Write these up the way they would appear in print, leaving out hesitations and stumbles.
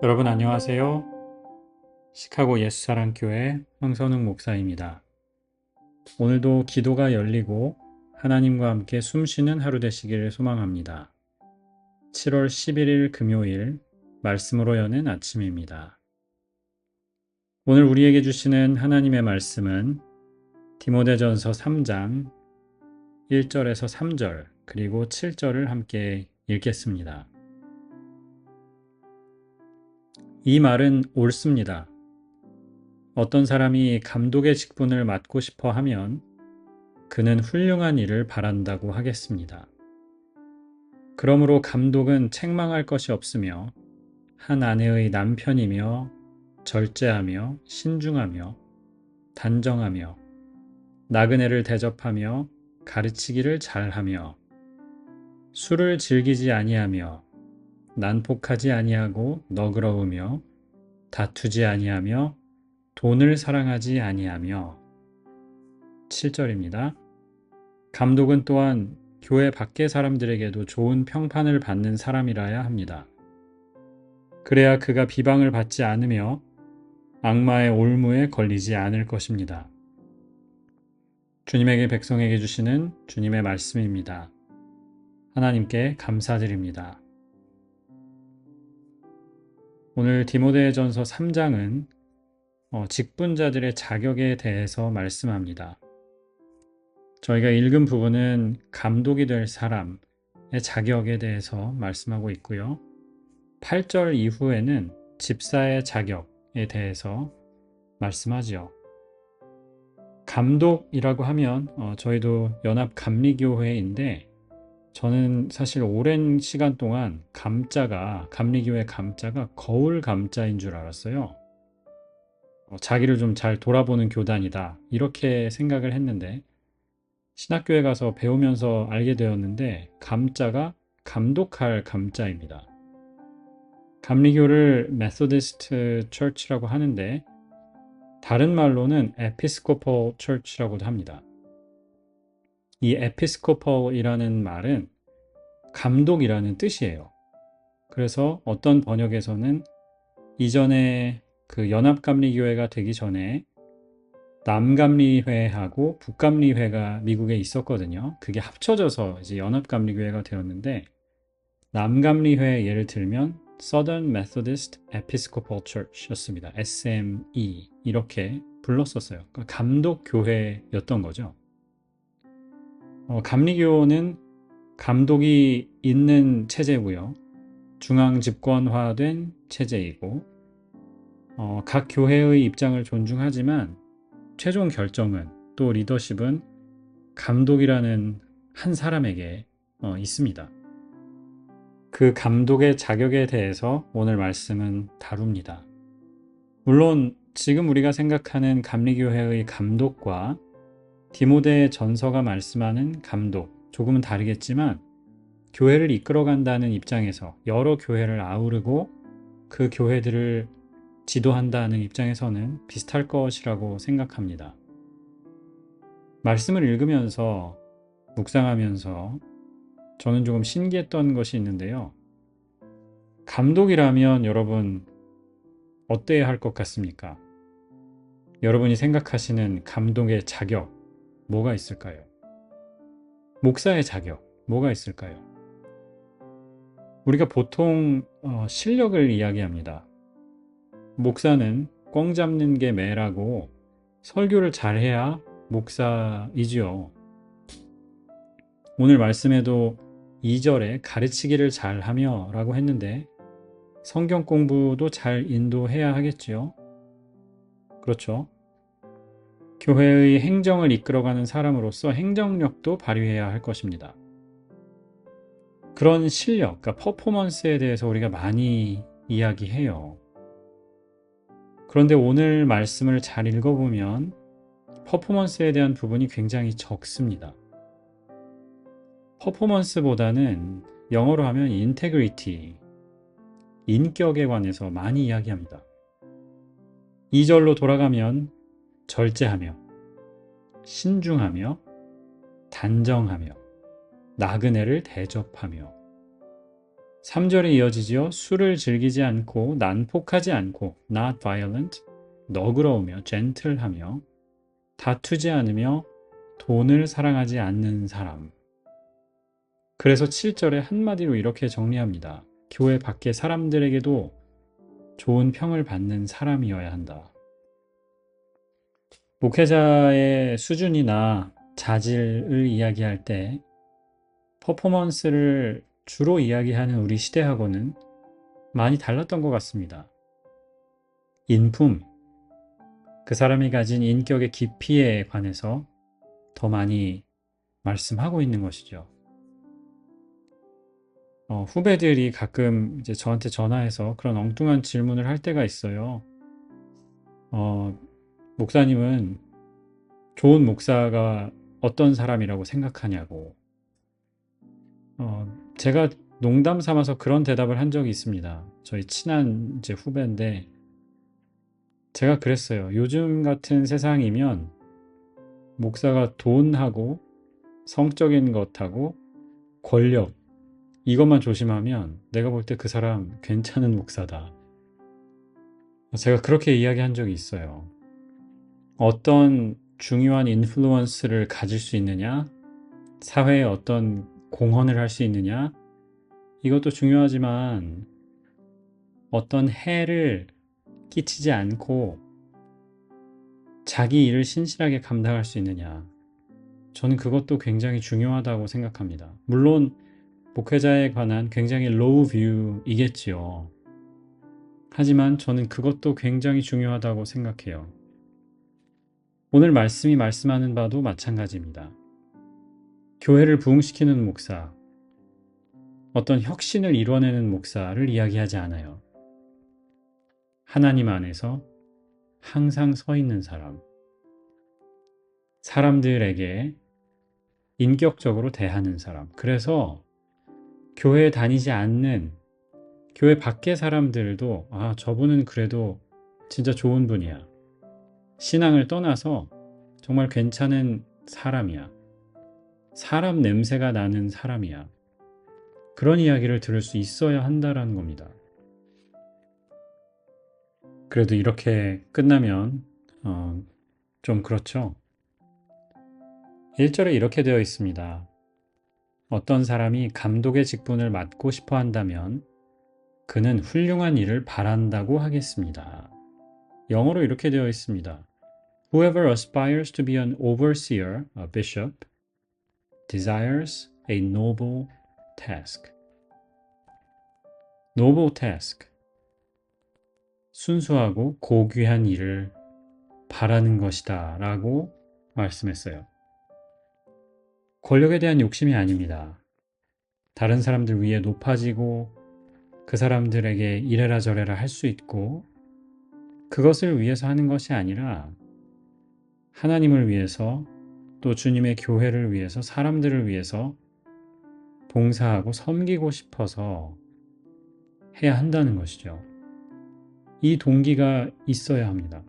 여러분 안녕하세요. 시카고 예수사랑교회 황선웅 목사입니다. 오늘도 기도가 열리고 하나님과 함께 숨쉬는 하루 되시기를 소망합니다. 7월 11일 금요일 말씀으로 여는 아침입니다. 오늘 우리에게 주시는 하나님의 말씀은 디모데전서 3장 1절에서 3절 그리고 7절을 함께 읽겠습니다. 이 말은 옳습니다. 어떤 사람이 감독의 직분을 맡고 싶어 하면 그는 훌륭한 일을 바란다고 하겠습니다. 그러므로 감독은 책망할 것이 없으며 한 아내의 남편이며 절제하며 신중하며 단정하며 나그네를 대접하며 가르치기를 잘하며 술을 즐기지 아니하며 난폭하지 아니하고 너그러우며 다투지 아니하며 돈을 사랑하지 아니하며 7절입니다. 감독은 또한 교회 밖의 사람들에게도 좋은 평판을 받는 사람이라야 합니다. 그래야 그가 비방을 받지 않으며 악마의 올무에 걸리지 않을 것입니다. 주님에게 백성에게 주시는 주님의 말씀입니다. 하나님께 감사드립니다. 오늘 디모데전서 3장은 직분자들의 자격에 대해서 말씀합니다. 저희가 읽은 부분은 감독이 될 사람의 자격에 대해서 말씀하고 있고요. 8절 이후에는 집사의 자격에 대해서 말씀하지요. 감독이라고 하면 저희도 연합감리교회인데 저는 사실 오랜 시간 동안 감리교회 감자가 거울 감자인 줄 알았어요. 자기를 좀 잘 돌아보는 교단이다 이렇게 생각을 했는데 신학교에 가서 배우면서 알게 되었는데 감자가 감독할 감자입니다. 감리교를 메소디스트 처치라고 하는데 다른 말로는 에피스코폴 처치라고도 합니다. 이 에피스코폴이라는 말은 감독이라는 뜻이에요. 그래서 어떤 번역에서는 이전에 그 연합감리교회가 되기 전에 남감리회하고 북감리회가 미국에 있었거든요. 그게 합쳐져서 이제 연합감리교회가 되었는데 남감리회 예를 들면 Southern Methodist Episcopal Church였습니다. SME 이렇게 불렀었어요. 그러니까 감독교회였던 거죠. 감리교는 감독이 있는 체제고요. 중앙 집권화된 체제이고 각 교회의 입장을 존중하지만 최종 결정은 또 리더십은 감독이라는 한 사람에게 있습니다. 그 감독의 자격에 대해서 오늘 말씀은 다룹니다. 물론 지금 우리가 생각하는 감리교회의 감독과 디모데 전서가 말씀하는 감독 조금은 다르겠지만 교회를 이끌어간다는 입장에서 여러 교회를 아우르고 그 교회들을 지도한다는 입장에서는 비슷할 것이라고 생각합니다. 말씀을 읽으면서 묵상하면서 저는 조금 신기했던 것이 있는데요. 감독이라면 여러분 어때야 할 것 같습니까? 여러분이 생각하시는 감독의 자격 뭐가 있을까요? 목사의 자격 뭐가 있을까요? 우리가 보통 실력을 이야기합니다. 목사는 꽝 잡는 게 매라고 설교를 잘해야 목사이지요. 오늘 말씀에도 2절에 가르치기를 잘하며 라고 했는데 성경 공부도 잘 인도해야 하겠지요. 그렇죠. 교회의 행정을 이끌어가는 사람으로서 행정력도 발휘해야 할 것입니다. 그런 실력, 그러니까 퍼포먼스에 대해서 우리가 많이 이야기해요. 그런데 오늘 말씀을 잘 읽어보면 퍼포먼스에 대한 부분이 굉장히 적습니다. 퍼포먼스보다는 영어로 하면 integrity, 인격에 관해서 많이 이야기합니다. 2절로 돌아가면 절제하며, 신중하며, 단정하며, 나그네를 대접하며 3절에 이어지지요. 술을 즐기지 않고 난폭하지 않고 not violent, 너그러우며 gentle하며 다투지 않으며 돈을 사랑하지 않는 사람. 그래서 7절에 한마디로 이렇게 정리합니다. 교회 밖의 사람들에게도 좋은 평을 받는 사람이어야 한다. 목회자의 수준이나 자질을 이야기할 때 퍼포먼스를 주로 이야기하는 우리 시대하고는 많이 달랐던 것 같습니다. 인품, 그 사람이 가진 인격의 깊이에 관해서 더 많이 말씀하고 있는 것이죠. 후배들이 가끔 이제 저한테 전화해서 그런 엉뚱한 질문을 할 때가 있어요. 목사님은 좋은 목사가 어떤 사람이라고 생각하냐고. 제가 농담 삼아서 그런 대답을 한 적이 있습니다. 저희 친한 이제 후배인데 제가 그랬어요. 요즘 같은 세상이면 목사가 돈하고 성적인 것하고 권력 이것만 조심하면 내가 볼 때 그 사람 괜찮은 목사다. 제가 그렇게 이야기한 적이 있어요. 어떤 중요한 인플루언스를 가질 수 있느냐, 사회에 어떤 공헌을 할 수 있느냐, 이것도 중요하지만 어떤 해를 끼치지 않고 자기 일을 신실하게 감당할 수 있느냐, 저는 그것도 굉장히 중요하다고 생각합니다. 물론 목회자에 관한 굉장히 low view이겠지요. 하지만 저는 그것도 굉장히 중요하다고 생각해요. 오늘 말씀이 말씀하는 바도 마찬가지입니다. 교회를 부흥시키는 목사, 어떤 혁신을 이뤄내는 목사를 이야기하지 않아요. 하나님 안에서 항상 서 있는 사람, 사람들에게 인격적으로 대하는 사람. 그래서 교회에 다니지 않는 교회 밖의 사람들도 저분은 그래도 진짜 좋은 분이야. 신앙을 떠나서 정말 괜찮은 사람이야. 사람 냄새가 나는 사람이야. 그런 이야기를 들을 수 있어야 한다라는 겁니다. 그래도 이렇게 끝나면 좀 그렇죠. 1절에 이렇게 되어 있습니다. 어떤 사람이 감독의 직분을 맡고 싶어 한다면 그는 훌륭한 일을 바란다고 하겠습니다. 영어로 이렇게 되어 있습니다. Whoever aspires to be an overseer, a bishop, desires a noble task. noble task. 순수하고 고귀한 일을 바라는 것이다 라고 말씀했어요. 권력에 대한 욕심이 아닙니다. 다른 사람들 위에 높아지고 그 사람들에게 이래라 저래라 할 수 있고 그것을 위해서 하는 것이 아니라 하나님을 위해서 또 주님의 교회를 위해서 사람들을 위해서 봉사하고 섬기고 싶어서 해야 한다는 것이죠. 이 동기가 있어야 합니다.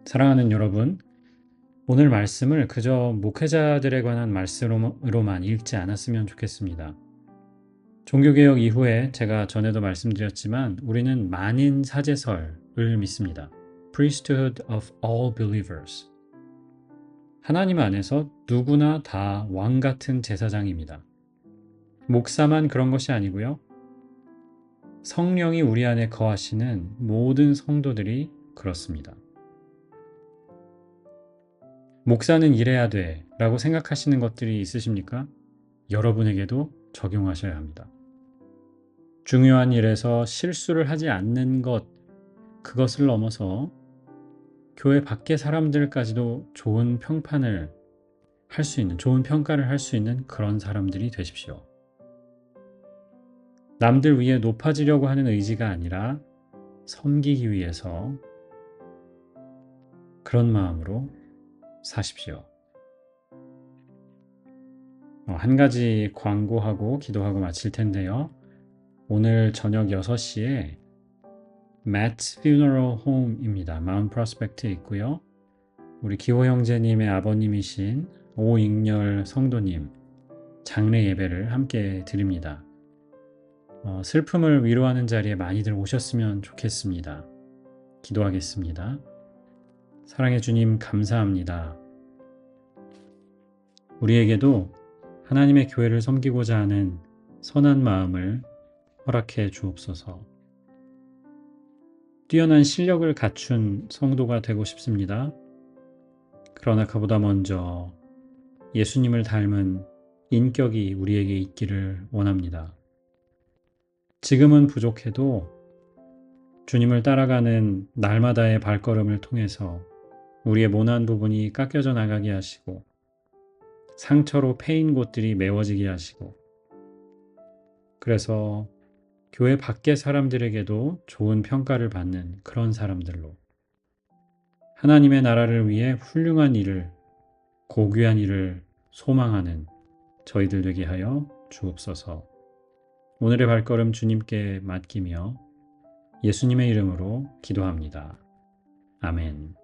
사랑하는 여러분, 오늘 말씀을 그저 목회자들에 관한 말씀으로만 읽지 않았으면 좋겠습니다. 종교개혁 이후에 제가 전에도 말씀드렸지만 우리는 만인 사제설을 믿습니다. Priesthood of all believers. 하나님 안에서 누구나 다 왕 같은 제사장입니다. 목사만 그런 것이 아니고요. 성령이 우리 안에 거하시는 모든 성도들이 그렇습니다. 목사는 이래야 돼 라고 생각하시는 것들이 있으십니까? 여러분에게도 적용하셔야 합니다. 중요한 일에서 실수를 하지 않는 것, 그것을 넘어서 교회 밖의 사람들까지도 좋은 평판을 할 수 있는, 좋은 평가를 할 수 있는 그런 사람들이 되십시오. 남들 위에 높아지려고 하는 의지가 아니라 섬기기 위해서 그런 마음으로 사십시오. 한 가지 광고하고 기도하고 마칠 텐데요. 오늘 저녁 6시에 Matt's Funeral Home입니다. 마운트 프로스펙트에 있고요. 우리 기호 형제님의 아버님이신 오익렬 성도님 장례 예배를 함께 드립니다. 슬픔을 위로하는 자리에 많이들 오셨으면 좋겠습니다. 기도하겠습니다. 사랑해 주님, 감사합니다. 우리에게도 하나님의 교회를 섬기고자 하는 선한 마음을 허락해 주옵소서. 뛰어난 실력을 갖춘 성도가 되고 싶습니다. 그러나 그보다 먼저 예수님을 닮은 인격이 우리에게 있기를 원합니다. 지금은 부족해도 주님을 따라가는 날마다의 발걸음을 통해서 우리의 모난 부분이 깎여져 나가게 하시고 상처로 패인 곳들이 메워지게 하시고 그래서 교회 밖의 사람들에게도 좋은 평가를 받는 그런 사람들로 하나님의 나라를 위해 훌륭한 일을, 고귀한 일을 소망하는 저희들 되게 하여 주옵소서. 오늘의 발걸음 주님께 맡기며 예수님의 이름으로 기도합니다. 아멘.